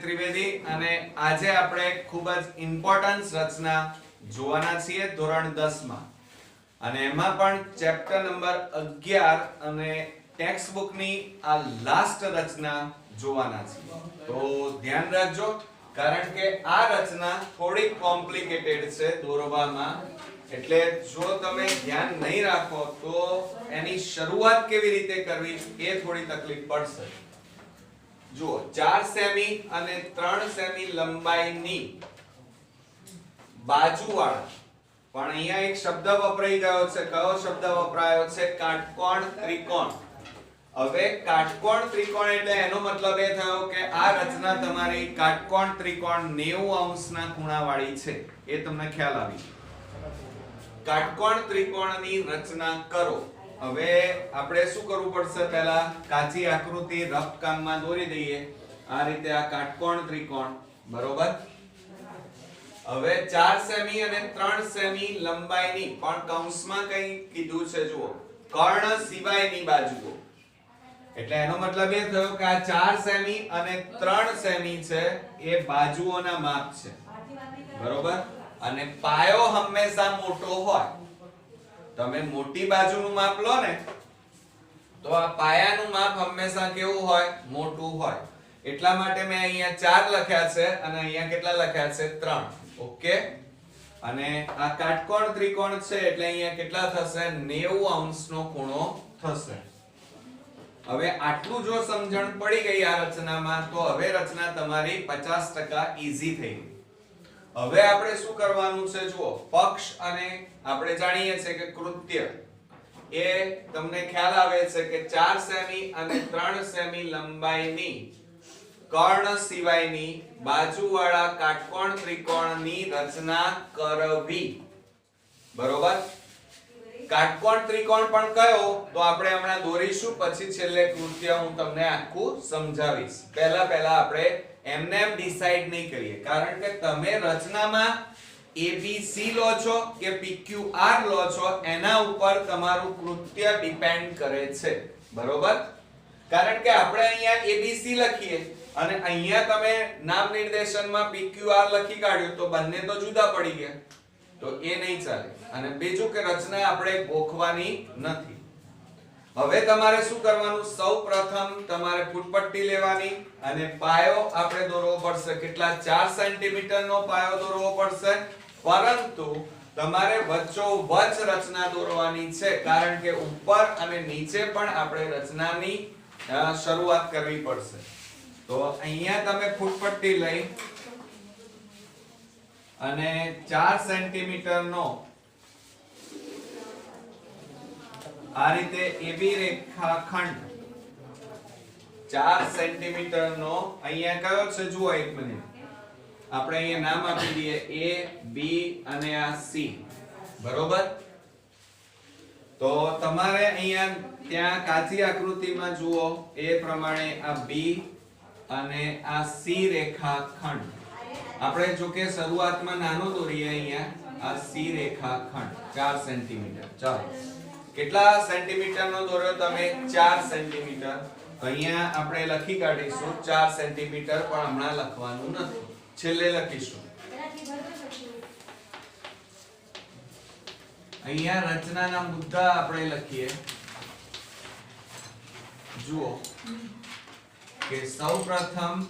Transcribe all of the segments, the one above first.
ત્રિવેદી અને આજે આપણે ખૂબ જ ઇમ્પોર્ટન્ટ રચના જોવાના છીએ ધોરણ 10 માં અને એમાં પણ ચેપ્ટર નંબર 11 અને ટેક્સ્ટ બુક ની આ લાસ્ટ રચના જોવાના છીએ તો ધ્યાન રાખજો કારણ કે આ રચના થોડી કોમ્પ્લિકેટેડ છે દોરવામાં એટલે જો તમે ધ્યાન નહીં રાખો તો એની શરૂઆત કેવી રીતે કરવી એ થોડી તકલીફ પડશે જો 4 સેમી અને 3 સેમી લંબાઈની બાજુવાળા પણ અહીંયા એક શબ્દ વપરાઈ ગયો છે કયો શબ્દ વપરાયો છે કાટકોણ ત્રિકોણ હવે કાટકોણ ત્રિકોણ એટલે એનો મતલબ એ થયો કે આ રચના તમારી કાટકોણ ત્રિકોણ 90 અંશના ખૂણાવાળી છે એ તમને ખ્યાલ આવી કાટકોણ ત્રિકોણની રચના કરો હવે આપણે શું કરવું પડશે પહેલા કાચી આકૃતિ રફ કામમાં દોરી દઈએ આ રીતે આ કાટકોણ ત્રિકોણ બરોબર હવે 4 સેમી અને 3 સેમી લંબાઈની પણ કૌંસમાં કઈ કીધું છે જુઓ કર્ણ સિવાયની બાજુઓ એટલે એનો મતલબ એ થયો કે આ 4 સેમી અને 3 સેમી છે એ બાજુઓના માપ છે બરોબર અને પાયો હંમેશા મોટો હોય તમે મોટી બાજુનું માપ લો ને તો આ પાયાનું માપ હંમેશા કેવું હોય મોટું હોય એટલા માટે મેં અહીંયા 4 લખ્યા છે અને અહીંયા કેટલા લખ્યા છે 3 ઓકે અને આ કાટકોણ ત્રિકોણ છે એટલે અહીંયા કેટલા થશે 90 અંશનો ખૂણો થશે હવે આટલું જો સમજણ પડી ગઈ આ રચનામાં તો હવે રચના તમારી 50% ઈઝી થઈ ગઈ હવે આપણે શું કરવાનું છે જુઓ પક્ષ અને આપણે જાણીએ છીએ કે કૃત્ય એ તમને ખ્યાલ આવે છે કે 4 સેમી અને 3 સેમી લંબાઈની કર્ણ સિવાયની બાજુવાળા કાટકોણ ત્રિકોણની રચના કરવી બરોબર કાટકોણ ત્રિકોણ પણ કયો તો આપણે હમણાં દોરીશું પછી છેલ્લે કૃત્ય હું તમને આખું સમજાવીશ પહેલા આપણે એમને એમ ડિસાઈડ નહીં કરીએ કારણ કે તમે રચનામાં ABC લો છો કે PQR લો છો એના ઉપર તમારું કૃત્ય ડિપેન્ડ કરે છે બરોબર કારણ કે આપણે અહીંયા ABC લખીએ અને અહીંયા તમે નામ નિર્દેશનમાં PQR લખી કાઢ્યું તો બંને તો જુદા પડી ગયા તો એ નહીં ચાલે અને બીજું કે રચના આપણે ગોખવાની નથી હવે તમારે શું કરવાનું સૌપ્રથમ તમારે ફૂટપટ્ટી લેવાની અને પાયો આપણે દોરવો પડશે કેટલા 4 સેન્ટીમીટર નો પાયો દોરવો પડશે પરંતુ તમારે વચ્ચોવચ્ચ રચના દોરવાની છે કારણ કે ઉપર અને નીચે પણ આપણે રચનાની શરૂઆત કરવી પડશે તો અહીંયા તમે ફૂટપટ્ટી લઈ અને 4 સેન્ટીમીટર નો આ રીતે એબી રેખાખંડ 4 સેન્ટીમીટર નો અહીંયા કયો છે જુઓ એક મિનિટ આપણે અહીંયા નામ આપી દઈએ A B અને આ C બરોબર તો તમારે અહીંયા ત્યાં કાચી આકૃતિમાં જુઓ એ પ્રમાણે આ B અને આ C રેખાખંડ આપણે જો કે શરૂઆતમાં નાનો દોરીએ અહીંયા આ C રેખાખંડ 4 સેન્ટીમીટર ચાલો કેટલા સેન્ટીમીટર નો દોર્યો તમે 4 સેન્ટીમીટર અહીંયા આપણે લખી કાઢીશું 4 સેન્ટીમીટર પણ હમણાં લખવાનું નથી છેલ્લે લખીશું અહીંયા રચનાના મુદ્દા આપણે લખીએ જુઓ કે સૌપ્રથમ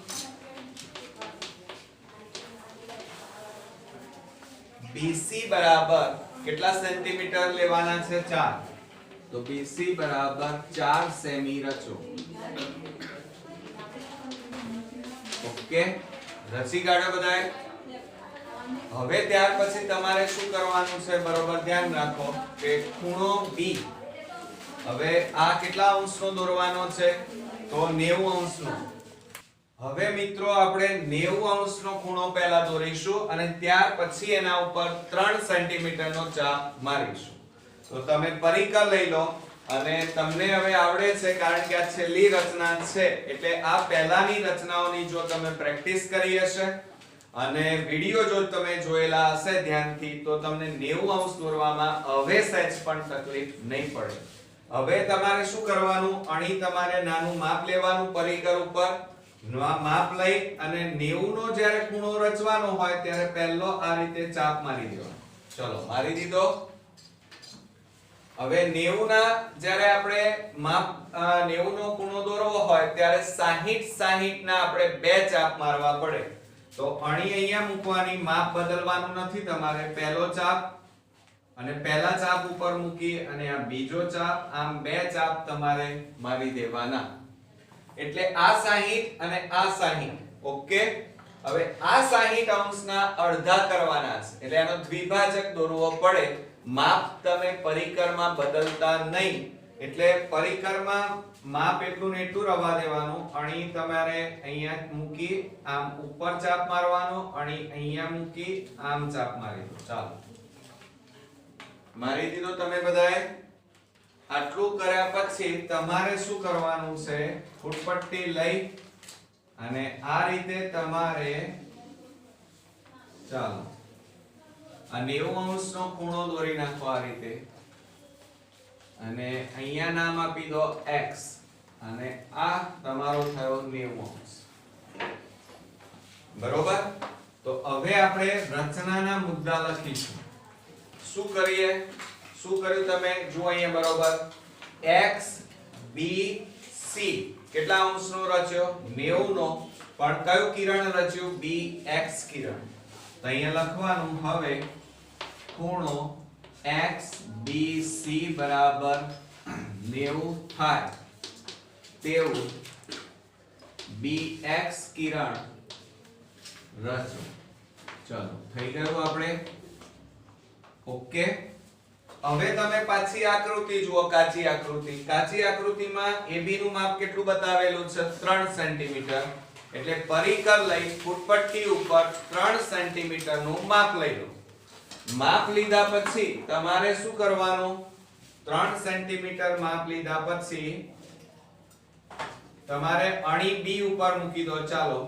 BC બરાબર કેટલા સેન્ટીમીટર લેવાના છે 4 તો BC બરાબર 4 સેમી રચો ઓકે રચી કાઢો બધાએ હવે ત્યાર પછી તમારે શું કરવાનું છે બરોબર ધ્યાન રાખો કે ખૂણો B હવે આ કેટલા અંશનો દોરવાનો છે તો 90 અંશનો હવે મિત્રો આપણે 90 અંશનો ખૂણો પહેલા દોરીશું અને ત્યાર પછી એના ઉપર 3 સેન્ટીમીટર નો ચાપ મારીશું તો તમે પરિકર લઈ લો અને તમને હવે આવડે છે કારણ કે આ છેલ્લી રચના છે એટલે આ પહેલાની રચનાઓની જો તમે પ્રેક્ટિસ કરી હશે અને વિડિયો જો તમે જોયેલા હશે ધ્યાનથી તો તમને 90 અંશ દોરવામાં હવે સહેજ પણ તકલીફ નહીં પડે હવે તમારે શું કરવાનું અહીં તમારે નાનું માપ લેવાનું પરિકર ઉપર માપ લઈ અને 90 નો જ્યારે ખૂણો રચવાનો હોય ત્યારે પહેલો આ રીતે ચાપ મારી દેવાનો. ચલો મારી દીધો. હવે 90 ના જ્યારે આપણે માપ 90 નો ખૂણો દોરવો હોય ત્યારે 60 ના આપણે બે ચાપ મારવા પડે. તો અણી અહીંયા મૂકવાની, માપ બદલવાનું નથી તમારે. પહેલો ચાપ અને પહેલા ચાપ ઉપર મૂકી અને આ બીજો ચાપ, આમ બે ચાપ તમારે મારી દેવાના. એટલે આ 60 અને આ 60. ઓકે. હવે આ 60 અંશના અડધા કરવાના છે એટલે આનો દ્વિભાજક દોરવો પડે. માપ તમે પરિકરમાં બદલતા નહીં એટલે પરિકરમાં માપ એટલું ને એટલું રવા દેવાનું. અણી તમારે અહીંયા મૂકી આમ ઉપર ચાપ મારવાનો, અણી અહીંયા મૂકી આમ ચાપ મારી દો. ચાલો મારી દીધો તમે બધાએ. આટલું કર્યા પછી તમારે શું કરવાનું છે, ફૂટપટ્ટી લઈ અને આ રીતે તમારે ચાલો આ 90 અંશનો ખૂણો દોરી નાખો આ રીતે અને અહીંયા નામ આપી દો x અને આ તમારો થયો 90 અંશ. બરોબર. તો હવે આપણે રચનાના મુદ્દા લખીશું. શું કરીએ, શું કર્યું તમે જુઓ અહીંયા. બરોબર. x b c કેટલા અંશનો રચ્યો, 90 નો, પણ કયું કિરણ રચ્યું, bx કિરણ. તો અહીંયા લખવાનું હવે ખૂણો x b c બરાબર 90 થાય તેવું bx કિરણ રચો. ચલો થઈ ગયું આપણે. ઓકે. હવે તમે પાછી આકૃતિ જુઓ, કાચી આકૃતિ. કાચી આકૃતિમાં AB નું માપ કેટલું બતાવેલું છે, 3 સેન્ટીમીટર. એટલે પરિકર લઈ ફૂટપટ્ટી ઉપર 3 સેન્ટીમીટર નું માપ લઈ લો. માપ લીધા પછી તમારે શું કરવાનું, 3 સેન્ટીમીટર માપ લીધા પછી તમારે અણી B ઉપર મૂકી દો. ચાલો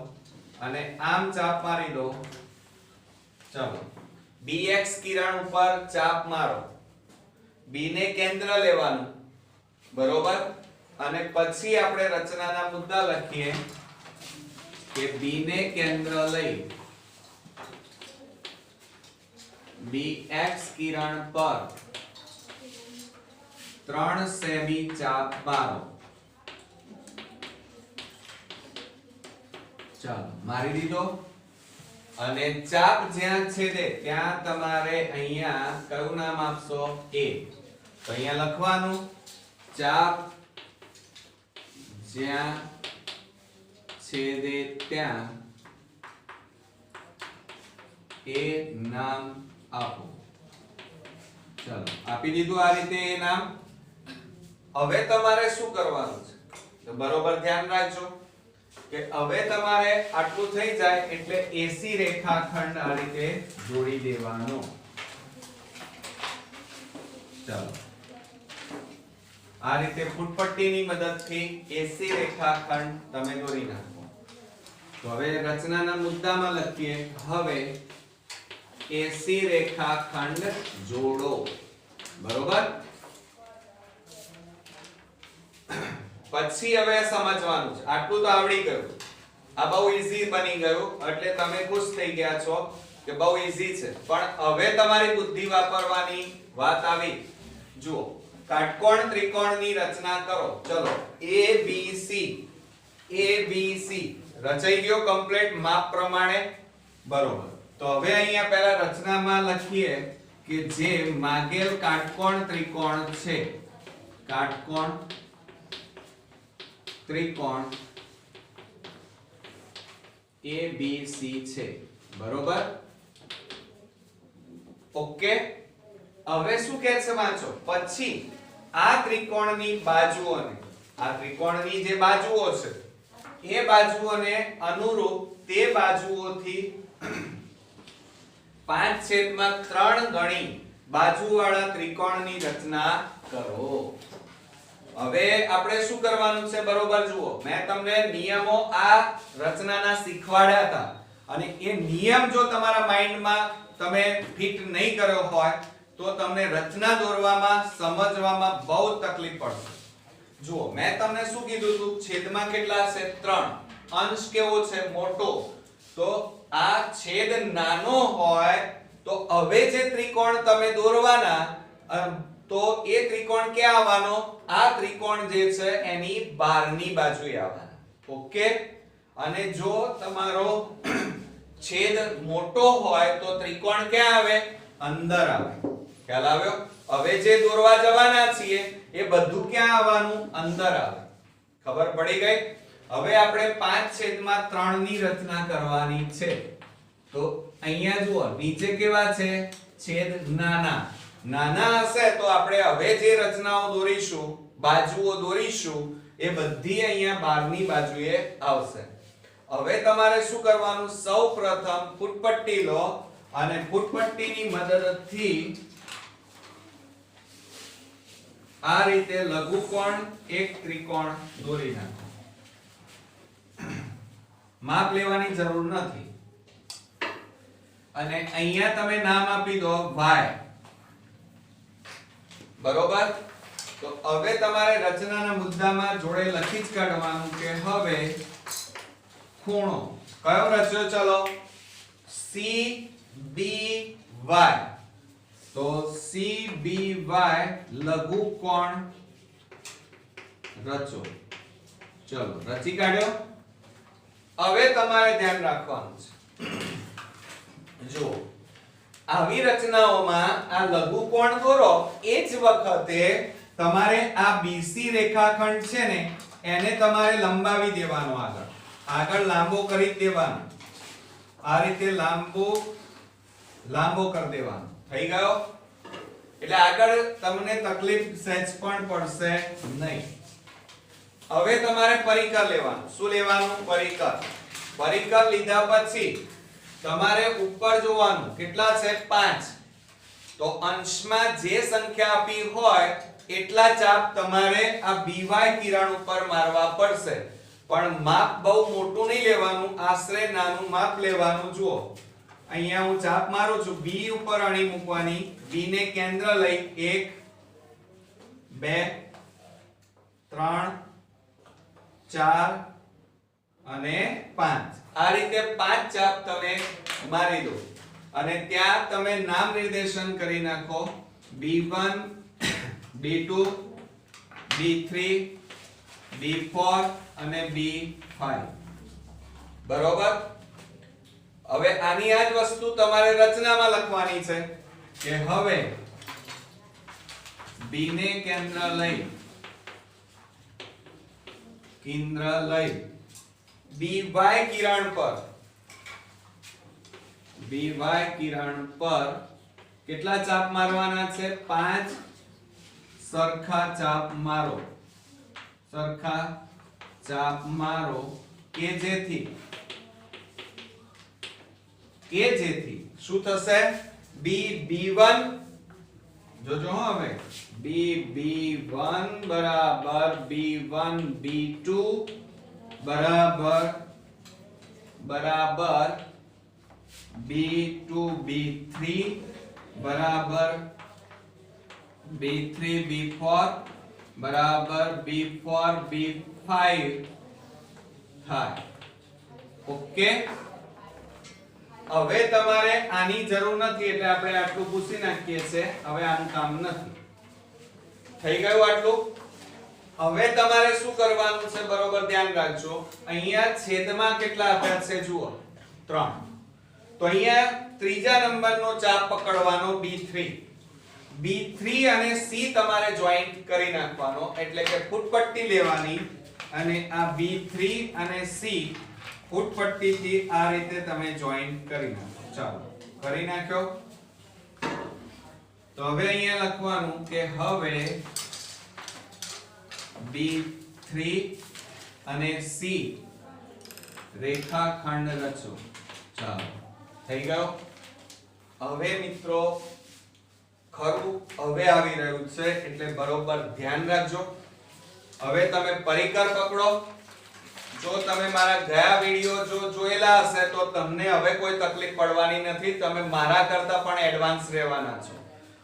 અને આમ ચાપ મારી દો. ચાલો bx કિરણ ઉપર ચાપ મારો. b ને કેન્દ્ર લેવાનું. બરોબર. અને પછી આપણે રચનાના મુદ્દા લખીએ કે b ને કેન્દ્ર લઈ bx કિરણ પર 3 સેમી ચાપ મારો. ચાલો મારી દીધો. અને ચાપ જ્યાં છેદે ત્યાં તમારે અહીંયા કયું નામ આપશો, a. તો અહીંયા લખવાનું ચાપ જ્યાં છેદે ત્યાં a નામ આપો. ચાલો આપી દીધું આ રીતે એ નામ. હવે તમારે શું કરવાનું છે, તો બરોબર ધ્યાન રાખજો કે હવે તમારે આટલું થઈ જાય એટલે AC રેખાખંડ આ રીતે જોડી દેવાનો. ચાલો આ રીતે ફૂટપટ્ટીની મદદથી AC રેખાખંડ તમે દોરી નાખો. તો હવે રચનાના મુદ્દામાં લખીએ હવે AC રેખાખંડ જોડો. બરોબર. પછી હવે સમજવાનું છે. આટલું તો આવડી ગયું. આ બહુ ઈઝી બની ગયું એટલે તમે ખુશ થઈ ગયા છો કે બહુ ઈઝી છે. પણ હવે તમારી બુદ્ધિ વાપરવાની વાત આવી. જુઓ કાટકોણ ત્રિકોણની રચના કરો. ચલો ABC રચાઈ ગયો કમ્પ્લીટ માપ પ્રમાણે. બરોબર. તો હવે અહીંયા પહેલા રચનામાં લખીએ કે જે માગેલ કાટકોણ ત્રિકોણ છે, કાટકોણ ત્રિકોણ ABC છે. બરોબર. ઓકે. હવે શું કહે છે વાંચો. પછી આ ત્રિકોણની બાજુઓને, આ ત્રિકોણની જે બાજુઓ છે એ બાજુઓને અનુરૂપ તે બાજુઓથી 5/3 ગણી બાજુવાળા ત્રિકોણની રચના કરો. હવે આપણે શું કરવાનું છે, બરોબર જુઓ. મેં તમને નિયમો આ રચનાના શીખવાડ્યા હતા અને એ નિયમ જો તમારા માઇન્ડમાં તમે ફિટ નહીં કર્યો હોય તો તમને રચના દોરવામાં સમજવામાં બહુ તકલીફ પડશે. જુઓ મેં તમને શું કીધું હતું, છેદમાં કેટલા છે 3. અંશ કેવો છે મોટો, તો આ છેદ નાનો હોય તો હવે જે ત્રિકોણ તમે દોરવાના તો એ ત્રિકોણ ક્યાં આવવાનો, આ ત્રિકોણ જે છે એની બહારની બાજુએ આવવાનો. ઓકે, અને જો તમારો છેદ મોટો હોય તો ત્રિકોણ ક્યાં આવે, અંદર આવે. ખ્યાલ આવ્યો? હવે જે દોરવા જવાના છીએ એ બધું ક્યાં આવવાનું, અંદર આવે. ખબર પડી ગઈ? હવે આપણે 5/3 ની રચના કરવાની છે. તો અહીંયા જુઓ નીચે કેવા છે, છેદ નાના નાના હશે તો આપણે હવે જે રચનાઓ દોરીશું, બાજુઓ દોરીશું એ બધી અહીંયા બહારની બાજુએ આવશે. હવે તમારે શું કરવાનું, સૌપ્રથમ ફૂટપટ્ટી લો અને ફૂટપટ્ટીની મદદથી આ રીતે લઘુકોણ એક ત્રિકોણ દોરી નાખો. માપ લેવાની જરૂર નથી. અને અહીંયા તમે નામ આપી દો y. બરોબર? તો હવે તમારે રચનાના મુદ્દામાં જોડે લખી જ કાઢવાનું કે હવે ખૂણો કયો રચ્યો, ચલો CBY. તો CBY લઘુકોણ રચો. ચલો રચી કાઢ્યો. હવે તમારે ધ્યાન રાખવાનું છે, જો આવી રચનાઓમાં આ લઘુકોણ દોરો એ જ વખતે તમારે આ BC રેખાખંડ છે ને એને તમારે લંબાવી દેવાનો, આગળ લાંબો કરી દેવાનો. આ રીતે લાંબો કરી દેવાનો. થઈ ગયો? એટલે આગળ તમને તકલીફ સહેજ પણ પડશે નહીં. હવે તમારે પરિકર લેવાનું. શું લેવાનું? પરિકર. પરિકર લીધા પછી તમારે ઉપર જોવાનું કેટલા છે, 5. તો અંશમાં જે સંખ્યા આપી હોય એટલા ચાપ તમારે આ BY કિરણ ઉપર મારવા પડશે. પણ માપ બહુ મોટું નહીં લેવાનું, આશરે નાનું માપ લેવાનું. જુઓ અહીંયા હું ચાપ મારું છું, B ઉપર અણી મૂકવાની, B ને કેન્દ્ર લઈ 1 2 3 4 અને 5. આ રીતે 5 ચાપ તમે મારી દો અને ત્યાં તમે નામ નિર્દેશન કરી નાખો, B1 B2 B3 B4 અને B5. બરોબર? હવે આની આ જ વસ્તુ તમારે રચનામાં લખવાની છે કે હવે B ને કેન્દ્ર લઈ BY કિરણ પર કેટલા ચાપ મારવાના છે, 5 સરખા ચાપ મારો કે જેથી શું થશે, B1 જોજો હવે B1 બરાબર B1 B2 બરાબર B2 B3 બરાબર B3 B4 બરાબર B4 B5 થાય. ઓકે, હવે તમારે આની જરૂર નથી એટલે આપણે આટલું પૂછી નાખીએ છે. હવે આનું કામ નથી. થઈ ગયું આટલું? હવે તમારે શું કરવાનું છે, બરોબર ધ્યાન રાખજો. અહીંયા છેદમાં કેટલા આપ્યા છે જુઓ, 3. તો અહીંયા ત્રીજા નંબરનો ચાપ પકડવાનો B3 અને C તમારે જોઈન્ટ કરી નાખવાનો, એટલે કે ફૂટપટ્ટી લેવાની અને આ B3 અને C ફૂટપટ્ટીથી આ રીતે તમે જોઈન્ટ કરી નાખો. ચાલો કરી નાખ્યો. તો હવે અહીંયા લખવાનું કે હવે B3 અને C રેખાખંડ રચો. ચાલો થઈ ગયો. હવે મિત્રો ખરું હવે આવી રહ્યું છે એટલે બરોબર ધ્યાન રાખજો. હવે તમે પરિકર પકડો. જો તમે મારા ગયા વિડિયો જોયેલા હશે તો તમને હવે કોઈ તકલીફ પડવાની નથી. તમે મારા કરતા પણ એડવાન્સ રહેવાના છો.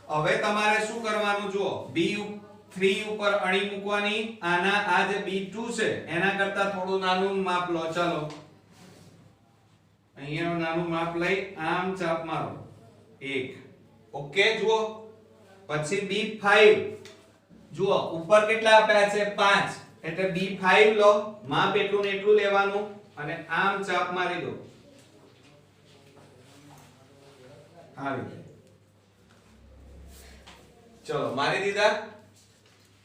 હવે તમારે શું કરવાનું જુઓ, 3 ઉપર અણી મૂકવાની આના આ જે B2 છે એના કરતા થોડું નાનું માપ લો ચાલો અહીંયા નાનું માપ લઈ આમ ચાપ મારો 1 ઓકે જુઓ પછી B5 જુઓ ઉપર કેટલા આપ્યા છે 5 એટલે B5 લો માપ એટલું ને એટલું લેવાનું અને આમ ચાપ મારી દો આ રીતે ચલો મારી દીધા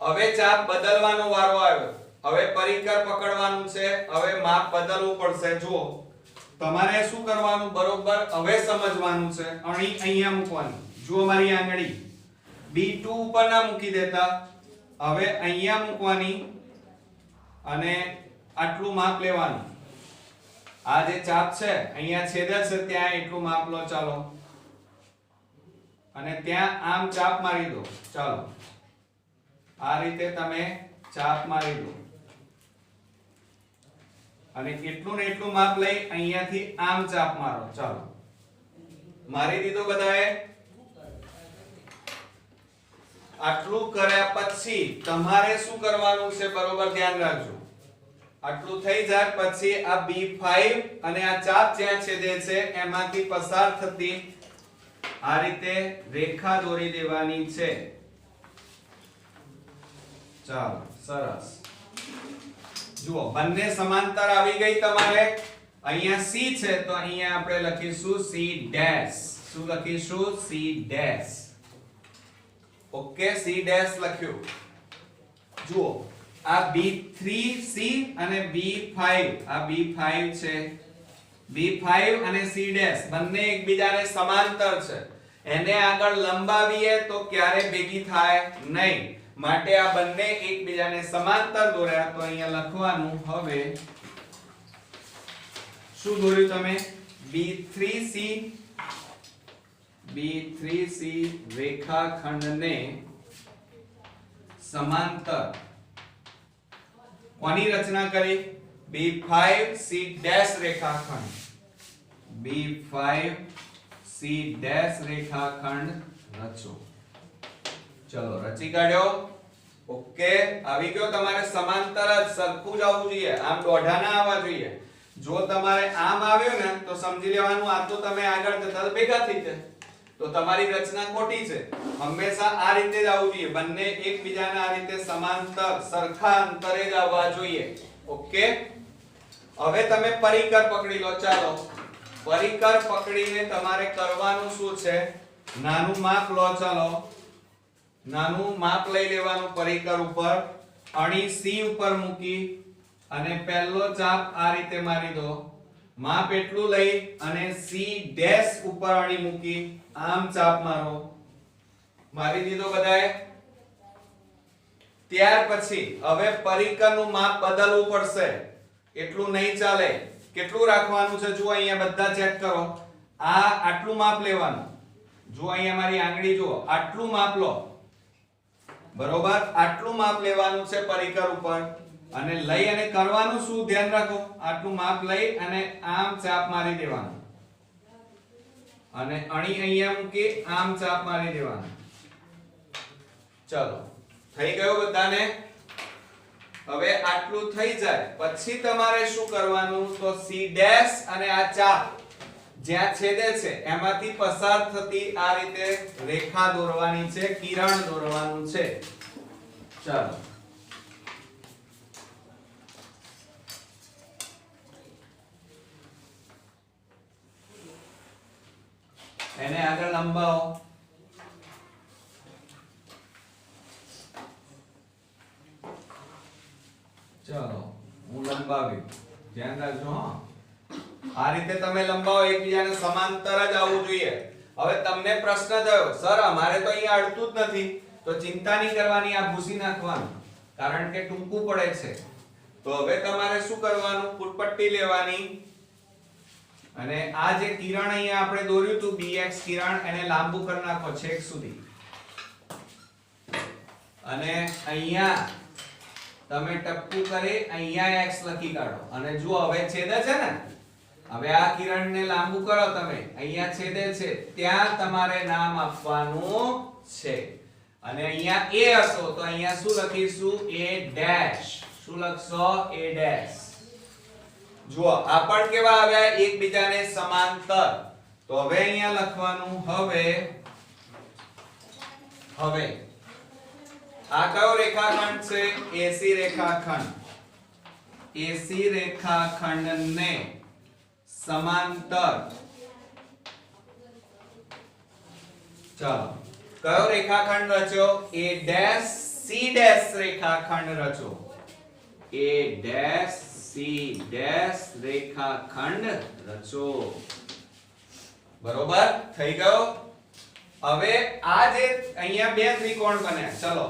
હવે ચાપ બદલવાનો વારો આવ્યો હવે પરિકર પકડવાનું છે હવે માપ બદલવું પડશે જુઓ તમારે શું કરવાનું બરોબર હવે સમજવાનું છે અણી અહીંયા મૂકવાની જુઓ મારી આંગળી B2 ઉપર ના મૂકી દેતા હવે અહીંયા મૂકવાની અને આટલું માપ લેવાનું આ જે ચાપ છે અહીંયા છેદે છે ત્યાં એટલું માપ લો ચાલો અને ત્યાં આમ ચાપ મારી દો ચાલો આ રીતે તમે ચાપ મારી દો અને એટલું ને એટલું માપ લઈ અહીંયાથી આમ ચાપ મારો ચાલો મારી દીધો બધાએ આટલું કર્યા પછી તમારે શું કરવાનું છે બરોબર ધ્યાન રાખજો આટલું થઈ જાય પછી આ B5 અને આ ચાપ જ્યાં છેદે છે એમાંથી પસાર થતી આ રીતે રેખા દોરી દેવાની છે ચાલો સરસ જુઓ બંને સમાંતર આવી ગઈ તમારે અહીંયા C છે તો અહીંયા આપણે લખીશું C ડેશ શું લખીશું C dash okay C dash લખ્યું જુઓ આ B3C અને B5 આ B5 છે B5 અને C ડેશ બંને એકબીજાને સમાંતર છે એને આગળ લંબાવીએ તો ક્યારે ભેગી થાય નહીં માટે આ બંને એકબીજાને સમાંતર દોર્યા તો અહીંયા લખવાનું હવે શું દોર્યું તમે B3C રેખાખંડને સમાંતર કોની રચના કરી B5C ડેશ રેખાખંડ B5C ડેશ રેખાખંડ રચો ચલો રચી કાઢ્યો ઓકે આવી ગયો તમારે સમાંતર જ સરખું જ આવવું જોઈએ આમ દોઢા ના આવવા જોઈએ જો તમારે આમ આવ્યો ને તો સમજી લેવાનું આ તો તમે આગળ જતા ભેગા થઈ જાય તો તમારી રચના ખોટી છે હંમેશા આ રીતે જ આવવું જોઈએ બંને એકબીજાના આ રીતે સમાંતર સરખા અંતરે જ આવવા જોઈએ ઓકે હવે તમે પરિકર પકડી લો ચાલો પરિકર પકડીને તમારે કરવાનું શું છે નાનું માપ લો ચાલો નાનું માપ લઈ લેવાનું પરિકર ઉપર અણી C ઉપર મૂકી અને પહેલો ચાપ આ રીતે મારી દો માપ એટલું લઈ અને C ડેશ ઉપર અણી મૂકી આમ ચાપ મારો મારી દીધો બધાએ ત્યાર પછી હવે પરિકરનું માપ બદલવું પડશે એટલું નહીં ચાલે કેટલું રાખવાનું છે જો અહીંયા બધા ચેક કરો આ આટલું માપ લેવાનું જો અહીંયા મારી આંગળી જુઓ આટલું માપ લો બરોબર આટલું માપ લેવાનું છે પરિકર ઉપર અને લઈ અને કરવાનું શું ધ્યાન રાખો આટલું માપ લઈ અને આમ ચાપ મારી દેવાનું અને અણી અહીંયા મૂકી આમ ચાપ મારી દેવાનું ચલો થઈ ગયું બધાને હવે આટલું થઈ જાય પછી તમારે શું કરવાનું તો C ડેશ અને આ ચાપ જ્યાં છેદે છે એમાંથી પસાર થતી આ રીતે રેખા દોરવાની છે કિરણ દોરવાનું છે ચાલો એને આગળ લંબાવો ચાલો હું લંબાવી ધ્યાન રાખજો હા આ રીતે તમે લંબાવો એકબીજાને સમાંતર જ આવવું જોઈએ હવે તમને પ્રશ્ન થયો સર અમારે તો અહીંયા અડતું જ નથી તો ચિંતા નહીં કરવાની આ ભૂસી નાખવાનું કારણ કે ટૂંકું પડે છે તો હવે તમારે શું કરવાનું ફૂટપટ્ટી લેવાની અને આ જે કિરણ અહીંયા આપણે દોર્યું હતું bx કિરણ એને લાંબુ કરી નાખો છેક સુધી અને અહીંયા તમે ટપકું કરી અહીંયા x લખી કાઢો અને જો હવે છેદે છે ને હવે આ કિરણને લાંબુ કરો તમે અહીંયા છેદે છે ત્યાં તમારે નામ આપવાનું છે અને અહીંયા a હશો તો અહીંયા શું લખીશું a ડેશ. શું લખશો? a dash. જુઓ આ પણ કેવા આવ્યા? એકબીજાને સમાંતર. તો હવે અહીંયા લખવાનું હવે આ કયો રેખાખંડ છે? AC રેખાખંડ. AC રેખાખંડને સમાંતર. ચાલો કયો રેખાખંડ રચ્યો? A ડેશ C ડેશ રેખાખંડ રચ્યો. A ડેશ C ડેશ રેખાખંડ રચ્યો. બરોબર થઈ ગયો. હવે આ જે અહીંયા બે ત્રિકોણ બન્યા. ચલો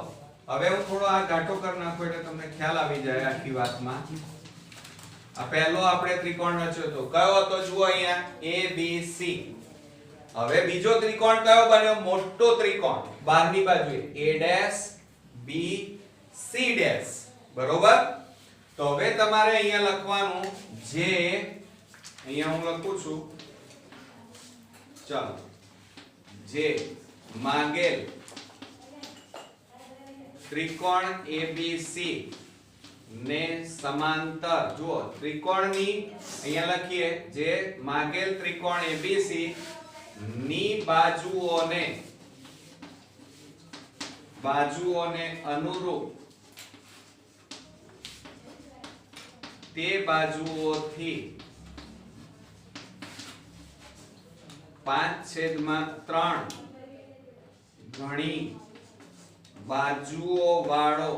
હવે હું થોડો આ ઘાટો કરી નાખું એટલે તમને ખ્યાલ આવી જાય આખી વાતમાં. આ પહેલો આપણે ત્રિકોણ રચ્યો તો કયો હતો? જુઓ અહીંયા ABC. હવે બીજો ત્રિકોણ કયો બન્યો? મોટો ત્રિકોણ બહારની બાજુએ A dash B C dash. બરોબર. તો હવે તમારે અહીંયા લખવાનું જે અહીંયા હું લખું છું. ચાલો જે માંગેલ ત્રિકોણ ABC ને સમાંતર. જુઓ ત્રિકોણની અહીંયા લખીએ જે માંગેલ ત્રિકોણ ABC ની બાજુઓને અનુરૂપ તે બાજુઓથી 5/3 ઘણી બાજુઓ વાળો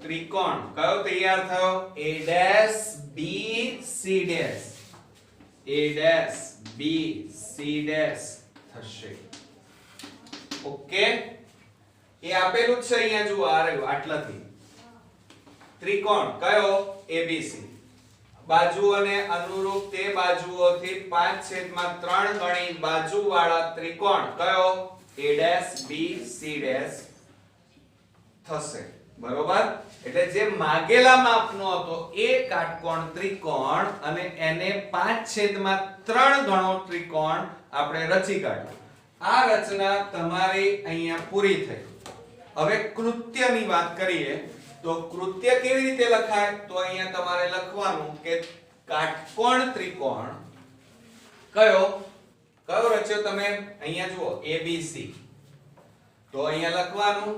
ત્રિકોણ કયો તૈયાર થયો? A dash B C dash. A dash B C dash થશે. ઓકે એ આપેલું છે અહીંયા. જુઓ આ રહ્યું આટલાથી ત્રિકોણ કયો? ABC. બાજુઓને અનુરૂપ તે બાજુઓથી 5/3 ગણી બાજુવાળા ત્રિકોણ કયો? A dash B C dash થશે. બરોબર. એટલે જે માગેલા માપનો હતો એ કાટકોણ ત્રિકોણ અને એને 5/3 ગણો ત્રિકોણ આપણે રચી કાઢ્યો. આ રચના તમારી અહીંયા પૂરી થઈ. હવે કૃત્યની વાત કરીએ તો કૃત્ય કેવી રીતે લખાય? તો અહીંયા તમારે લખવાનું કે કાટકોણ ત્રિકોણ કયો રચ્યો તમે? અહીંયા જુઓ ABC. તો અહીંયા લખવાનું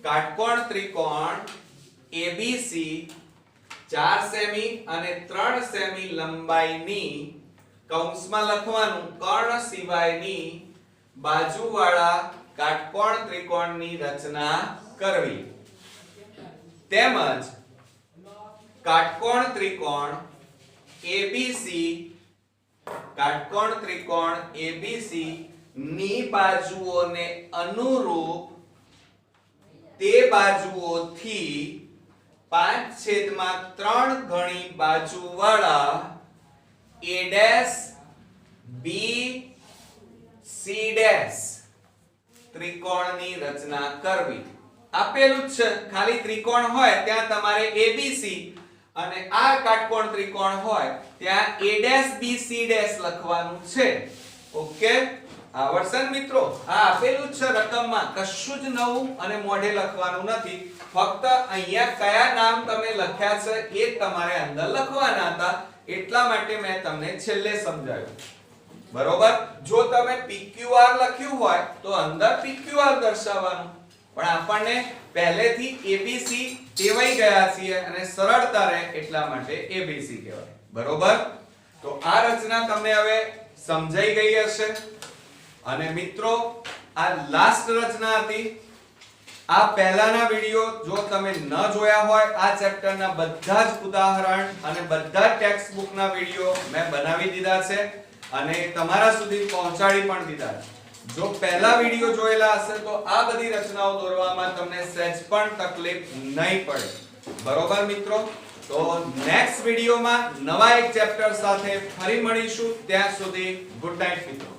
કાટકોણ ત્રિકોણ ABC 4 સેમી અને 3 સેમી લંબાઈની કૌંસમાં લખવાનું કર્ણ સિવાયની બાજુવાળા કાટકોણ ત્રિકોણની રચના કરવી. તેમજ કાટકોણ ત્રિકોણ ABC ની બાજુઓને અનુરૂપ તે બાજુઓથી 5/3 ગણી બાજુવાળા A dash B C dash ત્રિકોણની રચના કરવી. આપેલું જ છે. ખાલી ત્રિકોણ હોય ત્યાં તમારે ABC અને આ કાટકોણ ત્રિકોણ હોય ત્યાં A dash B C dash લખવાનું છે. ઓકે આવડશે મિત્રો? આ આપેલું છે રકમમાં. કશું જ નવું અને મોઢે લખવાનું નથી. ફક્ત અહીંયા કયા નામ તમે લખ્યા છે એ તમારે અંદર લખવાના હતા. એટલા માટે મેં તમને છેલ્લે સમજાવ્યું. બરોબર. જો તમે PQR લખ્યું હોય તો અંદર PQR દર્શાવવાનું. પણ આપણને પહેલેથી ABC ટેવાઈ ગયા છીએ અને સરળતા રહે એટલા માટે ABC કહેવાય. બરોબર. તો આ રચના તમને હવે સમજાઈ ગઈ હશે. અને મિત્રો આ લાસ્ટ રચના હતી. આ પહેલાના વિડિયો જો તમે ન જોયા હોય આ ચેપ્ટરના બધા જ ઉદાહરણ અને બધા ટેક્સ્ટ બુકના વિડિયો મેં બનાવી દીધા છે અને તમારા સુધી પહોંચાડી પણ દીધા છે. જો પહેલા વિડિયો જોયેલા હશે તો આ બધી રચનાઓ દોરવામાં તમને સહેજ પણ તકલીફ નહીં પડે. બરોબર મિત્રો. તો નેક્સ્ટ વિડિયોમાં નવા એક ચેપ્ટર સાથે ફરી મળીશું. ત્યાં સુધી ગુડ નાઈટ મિત્રો.